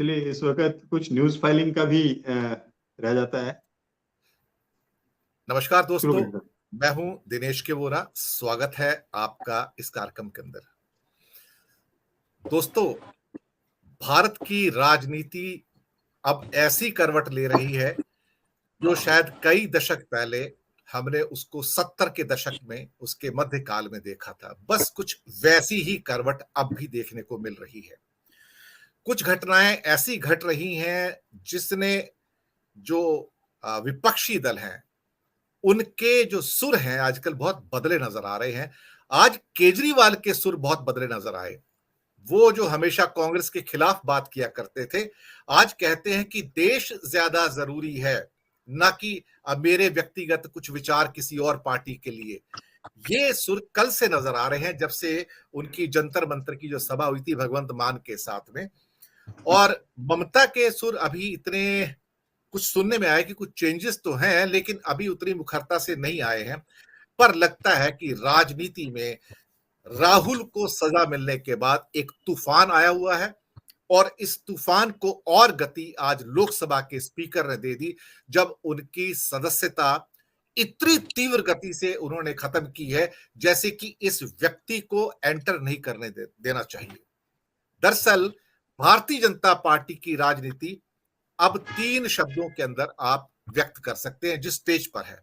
Actually इस वक्त कुछ न्यूज फाइलिंग का भी रह जाता है। नमस्कार शुरू दोस्तों, करें सर। मैं हूं दिनेश के वोरा। स्वागत है आपका इस कार्यक्रम के अंदर। दोस्तों, भारत की राजनीति अब ऐसी करवट ले रही है जो शायद कई दशक पहले हमने उसको 70 के दशक में, उसके मध्यकाल में देखा था। बस कुछ वैसी ही करवट अब भी देखने को मिल रही है। कुछ घटनाएं ऐसी घट रही हैं जिसने जो विपक्षी दल हैं उनके जो सुर हैं आजकल बहुत बदले नजर आ रहे हैं। आज केजरीवाल के सुर बहुत बदले नजर आए। वो जो हमेशा कांग्रेस के खिलाफ बात किया करते थे, आज कहते हैं कि देश ज्यादा जरूरी है, ना कि अब मेरे व्यक्तिगत कुछ विचार किसी और पार्टी के लिए। ये सुर कल से नजर आ रहे हैं, जब से उनकी जंतर मंतर की जो सभा हुई थी भगवंत मान के साथ में। और ममता के सुर अभी इतने कुछ सुनने में आया कि कुछ चेंजेस तो हैं, लेकिन अभी उतनी मुखरता से नहीं आए हैं। पर लगता है कि राजनीति में राहुल को सजा मिलने के बाद एक तूफान आया हुआ है, और इस तूफान को और गति आज लोकसभा के स्पीकर ने दे दी, जब उनकी सदस्यता इतनी तीव्र गति से उन्होंने खत्म की है, जैसे कि इस व्यक्ति को एंटर नहीं करने देना चाहिए। दरअसल भारतीय जनता पार्टी की राजनीति अब 3 शब्दों के अंदर आप व्यक्त कर सकते हैं जिस स्टेज पर है।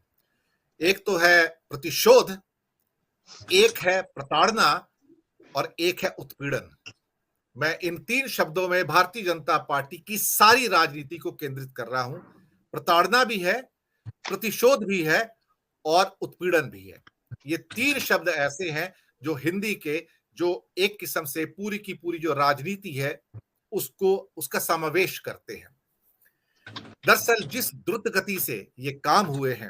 एक तो है प्रतिशोध, एक है प्रताड़ना, और एक है उत्पीड़न। मैं इन 3 शब्दों में भारतीय जनता पार्टी की सारी राजनीति को केंद्रित कर रहा हूं। प्रताड़ना भी है, प्रतिशोध भी है, और उत्पीड़न भी है। ये 3 शब्द ऐसे हैं जो हिंदी के, जो एक किस्म से पूरी की पूरी जो राजनीति है उसको, उसका समावेश करते हैं। दरअसल जिस द्रुत गति से ये काम हुए हैं,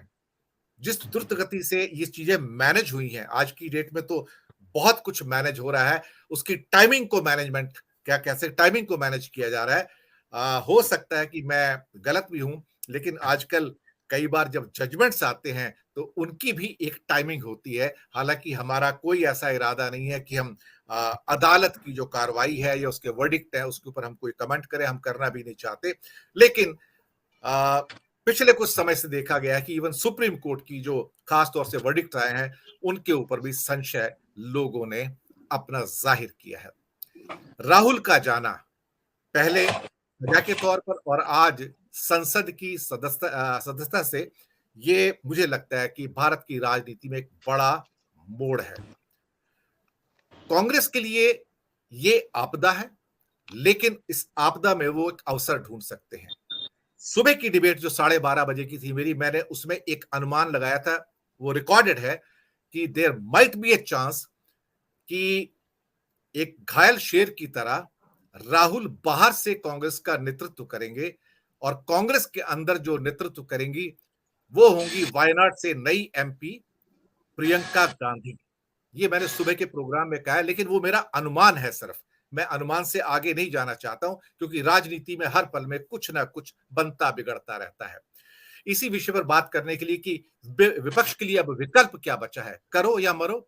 जिस द्रुत गति से ये चीजें मैनेज हुई हैं, आज की डेट में तो बहुत कुछ मैनेज हो रहा है। उसकी टाइमिंग को मैनेजमेंट, क्या कैसे टाइमिंग को मैनेज किया जा रहा है। हो सकता है कि मैं गलत भी हूं, लेकिन आजकल कई बार जब जजमेंट्स आते हैं तो उनकी भी एक टाइमिंग होती है। हालांकि हमारा कोई ऐसा इरादा नहीं है कि हम अदालत की जो कार्रवाई है या उसके वर्डिक्ट है उसके ऊपर हम कोई कमेंट करें, हम करना भी नहीं चाहते। लेकिन पिछले कुछ समय से देखा गया है कि इवन सुप्रीम कोर्ट की जो खास तौर से वर्डिक्ट आए हैं उनके ऊपर भी संशय लोगों ने अपना जाहिर किया है। राहुल का जाना पहले सजा के तौर पर और आज संसद की सदस्यता से, ये मुझे लगता है कि भारत की राजनीति में एक बड़ा मोड़ है। कांग्रेस के लिए ये आपदा है, लेकिन इस आपदा में वो एक अवसर ढूंढ सकते हैं। सुबह की डिबेट जो 12:30 बजे की थी मेरी, मैंने उसमें एक अनुमान लगाया था, वो रिकॉर्डेड है, कि there might be a chance कि एक घायल शेर की तरह राहुल बाहर से कांग्रेस का नेतृत्व करेंगे, और कांग्रेस के अंदर जो नेतृत्व करेंगी वो होंगी वायनाड से नई एमपी प्रियंका गांधी। ये मैंने सुबह के प्रोग्राम में कहा है, लेकिन वो मेरा अनुमान है सिर्फ। मैं अनुमान से आगे नहीं जाना चाहता हूं, क्योंकि राजनीति में हर पल में कुछ ना कुछ बनता बिगड़ता रहता है। इसी विषय पर बात करने के लिए कि विपक्ष के लिए अब विकल्प क्या बचा है, करो या मरो,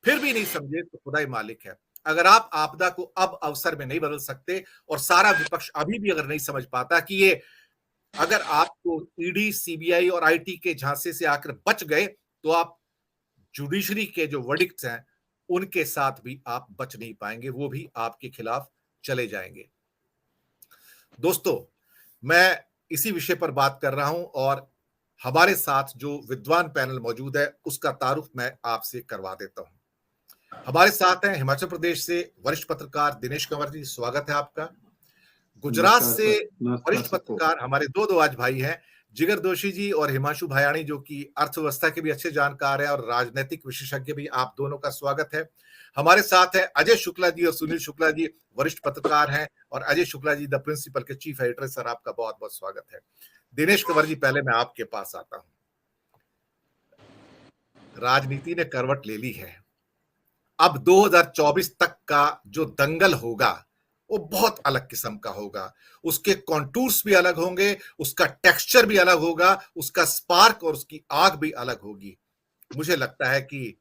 फिर भी नहीं समझे तो खुदा ही मालिक है। अगर आप आपदा को अब अवसर में नहीं बदल सकते, और सारा विपक्ष अभी भी अगर नहीं समझ पाता कि ये, अगर आपको ईडी, सीबीआई और आईटी के झांसे से आकर बच गए, तो आप जुडिशरी के जो वर्डिक्ट्स हैं उनके साथ भी आप बच नहीं पाएंगे, वो भी आपके खिलाफ चले जाएंगे। दोस्तों, मैं इसी विषय पर बात कर रहा हूं, और हमारे साथ जो विद्वान पैनल मौजूद है उसका तारुफ मैं आपसे करवा देता हूं। हमारे साथ हैं हिमाचल प्रदेश से वरिष्ठ पत्रकार दिनेश कंवर जी, स्वागत है आपका। गुजरात से वरिष्ठ पत्रकार हमारे दो आज भाई हैं, जिगर दोषी जी और हिमांशु भायाणी, जो कि अर्थव्यवस्था के भी अच्छे जानकार हैं और राजनीतिक विशेषज्ञ भी। आप दोनों का स्वागत है। हमारे साथ है अजय शुक्ला जी और सुनील शुक्ला जी, वरिष्ठ पत्रकार हैं, और अजय शुक्ला जी द प्रिंसिपल के चीफ एडिटर। सर, आपका बहुत बहुत स्वागत है। दिनेश कंवर जी, पहले मैं आपके पास आता हूं। राजनीति ने करवट ले ली है। अब 2024 तक का जो दंगल होगा वो बहुत अलग किस्म का होगा। उसके कॉन्टूर्स भी अलग होंगे, उसका टेक्सचर भी अलग होगा, उसका स्पार्क और उसकी आग भी अलग होगी। मुझे लगता है कि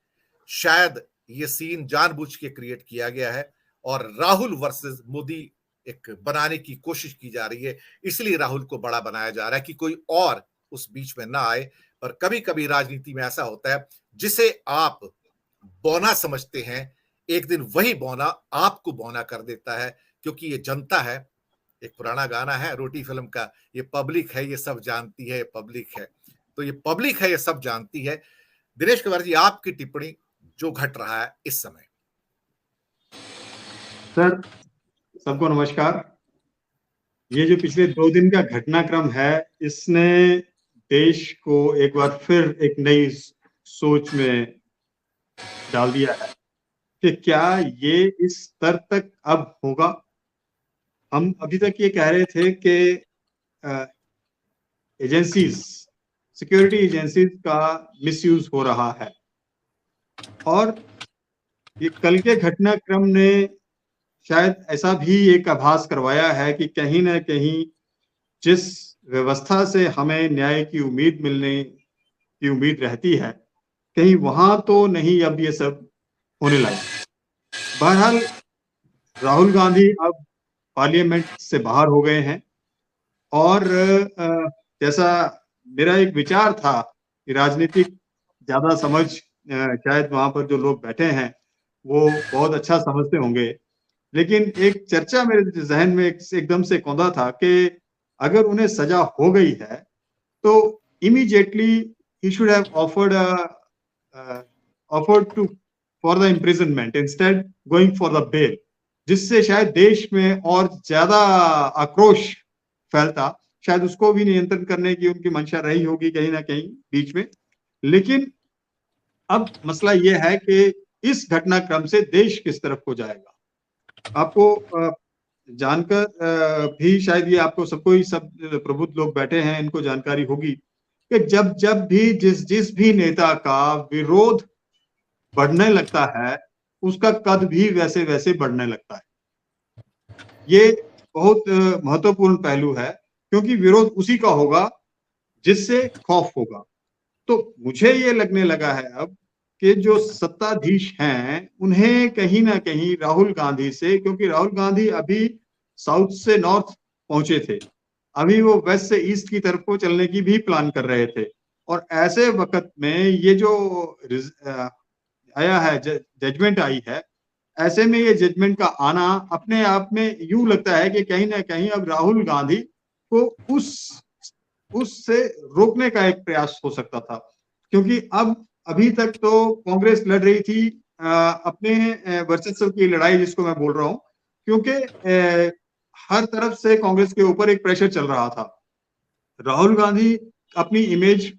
शायद ये सीन जानबूझ के क्रिएट किया गया है, और राहुल वर्सेस मोदी एक बनाने की कोशिश की जा रही है, इसलिए राहुल को बड़ा बनाया जा रहा है कि कोई और उस बीच में ना आए। पर कभी कभी राजनीति में ऐसा होता है, जिसे आप बौना समझते हैं, एक दिन वही बौना आपको बौना कर देता है, क्योंकि ये जनता है। एक पुराना गाना है रोटी फिल्म का, ये पब्लिक है, ये सब जानती है, ये पब्लिक है। तो ये पब्लिक है, ये सब जानती है। दिनेश कुमार जी, आपकी टिप्पणी जो घट रहा है इस समय। सर, सबको नमस्कार। ये जो पिछले 2 दिन का घटनाक्रम है, इसने देश को एक बार फिर एक नई सोच में डाल दिया है कि क्या ये इस स्तर तक अब होगा। हम अभी तक ये कह रहे थे कि एजेंसीज, सिक्योरिटी एजेंसीज का मिसयूज हो रहा है, और ये कल के घटनाक्रम ने शायद ऐसा भी एक आभास करवाया है कि कहीं ना कहीं जिस व्यवस्था से हमें न्याय की उम्मीद मिलने की उम्मीद रहती है, कहीं वहां तो नहीं अब ये सब होने लगा। बहरहाल राहुल गांधी अब पार्लियामेंट से बाहर हो गए हैं, और जैसा मेरा एक विचार था कि राजनीतिक ज्यादा समझ शायद वहां पर जो लोग बैठे हैं वो बहुत अच्छा समझते होंगे, लेकिन एक चर्चा मेरे जहन में एकदम से कौंधा था कि अगर उन्हें सजा हो गई है तो इमीडिएटली ही should have offered to for the imprisonment instead going for the bail, जिससे शायद देश में और ज्यादा आक्रोश फैलता। शायद उसको भी नियंत्रण करने की उनकी मंशा रही होगी कहीं ना कहीं बीच में। लेकिन अब मसला यह है कि इस घटनाक्रम से देश किस तरफ को जाएगा। आपको जानकर भी शायद ये आपको सबको ही, सब प्रबुद्ध लोग बैठे हैं, इनको जानकारी होगी कि जब जब भी जिस भी नेता का विरोध बढ़ने लगता है, उसका कद भी वैसे वैसे बढ़ने लगता है। ये बहुत महत्वपूर्ण पहलू है, क्योंकि विरोध उसी का होगा जिससे खौफ होगा। तो मुझे ये लगने लगा है अब कि जो सत्ताधीश हैं उन्हें कहीं ना कहीं राहुल गांधी से, क्योंकि राहुल गांधी अभी साउथ से नॉर्थ पहुंचे थे, अभी वो वेस्ट से ईस्ट की तरफ को चलने की भी प्लान कर रहे थे, और ऐसे वक्त में ये जो आया है, जजमेंट आई है, ऐसे में ये जजमेंट का आना अपने आप में यूं लगता है कि कहीं ना कहीं अब राहुल गांधी को उससे रोकने का एक प्रयास हो सकता था। क्योंकि अब अभी तक तो कांग्रेस लड़ रही थी अपने वर्चस्व की लड़ाई, जिसको मैं बोल रहा हूं, क्योंकि हर तरफ से कांग्रेस के ऊपर एक प्रेशर चल रहा था। राहुल गांधी अपनी इमेज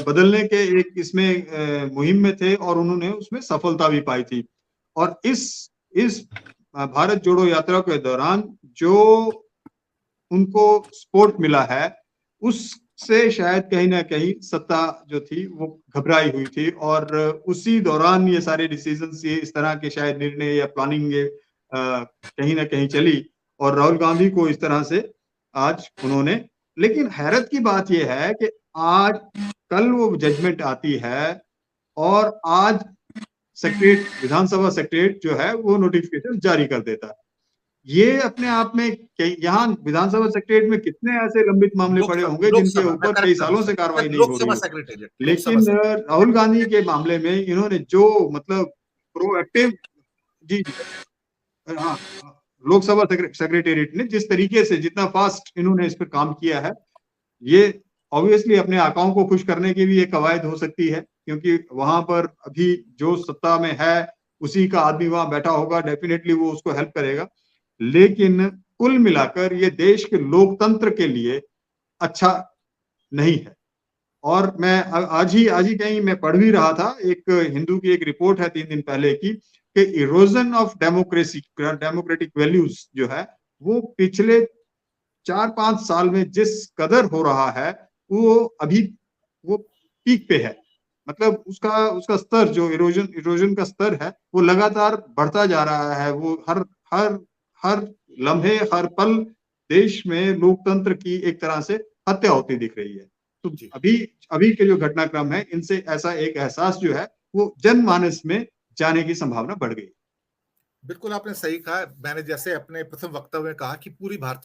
बदलने के एक इसमें मुहिम में थे, और उन्होंने उसमें सफलता भी पाई थी। और इस भारत जोड़ो यात्रा के दौरान जो उनको सपोर्ट मिला है, उससे शायद कहीं ना कहीं सत्ता जो थी वो घबराई हुई थी, और उसी दौरान ये सारे डिसीजंस, ये इस तरह के शायद निर्णय या प्लानिंग कहीं ना कहीं चली, और राहुल गांधी को इस तरह से आज उन्होंने। लेकिन हैरत की बात यह है कि आज कल वो जजमेंट आती है, और आज सेक्रेटरी, विधानसभा सेक्रेटरी जो है वो नोटिफिकेशन जारी कर देता है। ये अपने आप में यहाँ विधानसभा सेक्रेटरीट में कितने ऐसे लंबित मामले पड़े होंगे जिनके ऊपर कई सालों से कार्रवाई नहीं हो रही, लेकिन राहुल गांधी के मामले में इन्होंने जो मतलब प्रोएक्टिव, जी हाँ, लोकसभा सेक्रेटेरिएट ने जिस तरीके से, जितना फास्ट इन्होंने इस पर काम किया है, ये ऑब्वियसली अपने आकाओं को खुश करने की भी एक कवायद हो सकती है, क्योंकि वहां पर अभी जो सत्ता में है उसी का आदमी वहां बैठा होगा, डेफिनेटली वो उसको हेल्प करेगा। लेकिन कुल मिलाकर ये देश के लोकतंत्र के लिए अच्छा नहीं है। और मैं आज ही कहीं मैं पढ़ भी रहा था, एक हिंदू की एक रिपोर्ट है 3 दिन पहले की, कि erosion of democracy, democratic values जो है वो पिछले 4-5 साल में जिस कदर हो रहा है, वो अभी वो पीक पे है। मतलब उसका स्तर, जो इरोजन का स्तर है, वो लगातार बढ़ता जा रहा है। वो हर हर हर लम्हे, हर पल देश में लोकतंत्र की एक तरह से हत्या होती दिख रही है। तो अभी के जो घटनाक्रम है, इनसे ऐसा एक एहसास जो है वो जनमानस में जाने की संभावना बढ़ गई। बिल्कुल आपने सही कहा। मैंने जैसे अपने प्रथम वक्तव्य में कहा कि पूरी भारतीय